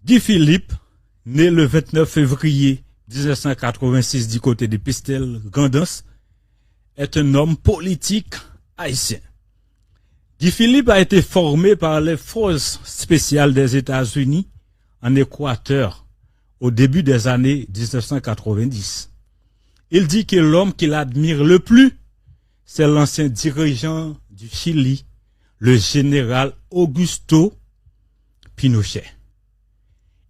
Guy Philippe, né le 29 février 1986 du côté de Pestel-Grandens, est un homme politique haïtien. Guy Philippe a été formé par les forces spéciales des États-Unis en Équateur au début des années 1990. Il dit que l'homme qu'il admire le plus, c'est l'ancien dirigeant du Chili, le général Augusto Pinochet.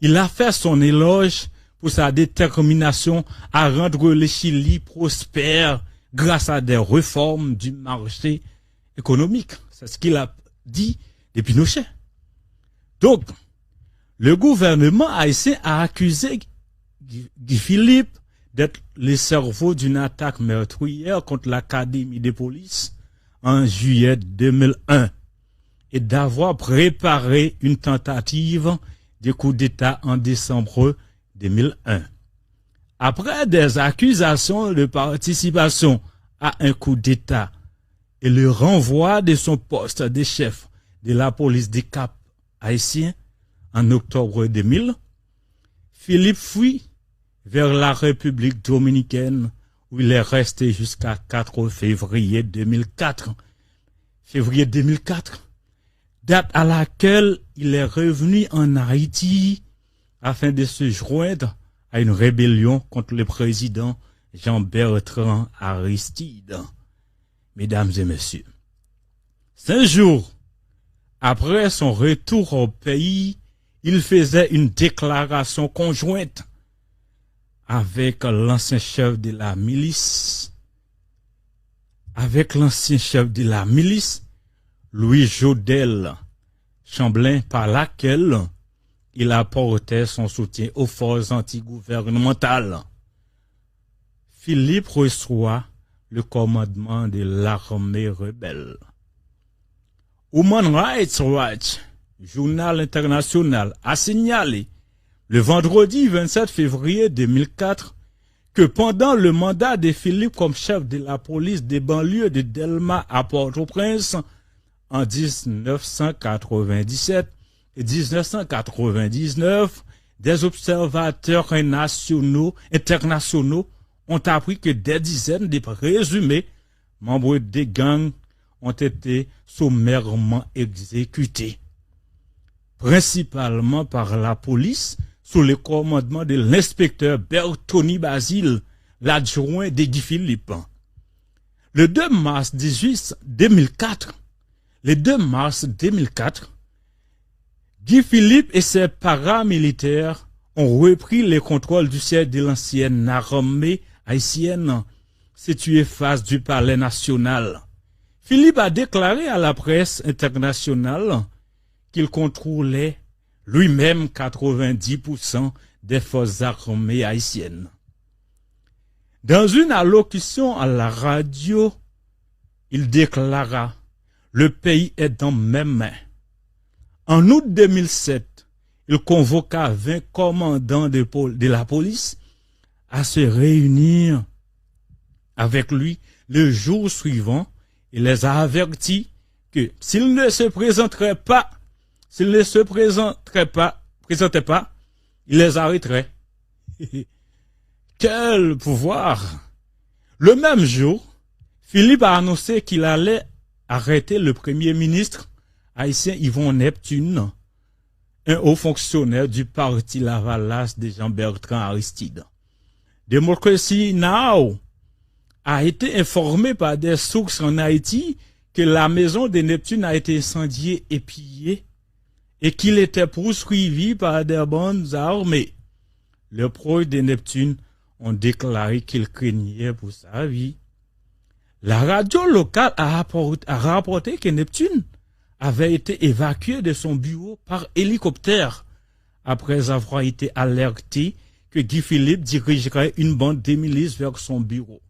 Il a fait son éloge pour sa détermination à rendre le Chili prospère grâce à des réformes du marché économique. C'est ce qu'il a dit de Pinochet. Donc, le gouvernement haïtien a accusé Guy Philippe d'être le cerveau d'une attaque meurtrière contre l'Académie de police en juillet 2001 et d'avoir préparé une tentative de coup d'État en décembre 2001. Après des accusations de participation à un coup d'État et le renvoi de son poste de chef de la police des Cap haïtiens en octobre 2000, Philippe fuit vers la République dominicaine où il est resté jusqu'à 4 février 2004. Février 2004, date à laquelle il est revenu en Haïti afin de se joindre à une rébellion contre le président Jean-Bertrand Aristide. Mesdames et messieurs, 5 jours après son retour au pays, il faisait une déclaration conjointe avec l'ancien chef de la milice, Louis Jodel Chamblin, par laquelle il apportait son soutien aux forces antigouvernementales. Philippe reçoit le commandement de l'armée rebelle. Human Rights Watch, journal international, a signalé le vendredi 27 février 2004 que pendant le mandat de Philippe comme chef de la police des banlieues de Delma à Port-au-Prince en 1997 et 1999, des observateurs internationaux ont appris que des dizaines de présumés membres des gangs ont été sommairement exécutés, principalement par la police sous le commandement de l'inspecteur Bertoni Basile, l'adjoint de Guy Philippe. Le 2 mars 2004, Guy Philippe et ses paramilitaires ont repris le contrôle du siège de l'ancienne armée haïtienne située face du palais national. Philippe a déclaré à la presse internationale qu'il contrôlait lui-même 90% des forces armées haïtiennes. Dans une allocution à la radio, il déclara « Le pays est dans mes mains ». En août 2007, il convoqua 20 commandants de la police à se réunir avec lui le jour suivant. Il les a avertis que s'ils ne se présentaient pas, il les arrêterait. Quel pouvoir! Le même jour, Philippe a annoncé qu'il allait arrêter le premier ministre haïtien Yvon Neptune, un haut fonctionnaire du parti Lavalas de Jean-Bertrand Aristide. Democracy Now! A été informé par des sources en Haïti que la maison de Neptune a été incendiée et pillée et qu'il était poursuivi par des bandes armées. Les proches de Neptune ont déclaré qu'il craignait pour sa vie. La radio locale a rapporté que Neptune avait été évacué de son bureau par hélicoptère après avoir été alerté que Guy Philippe dirigerait une bande de milices vers son bureau.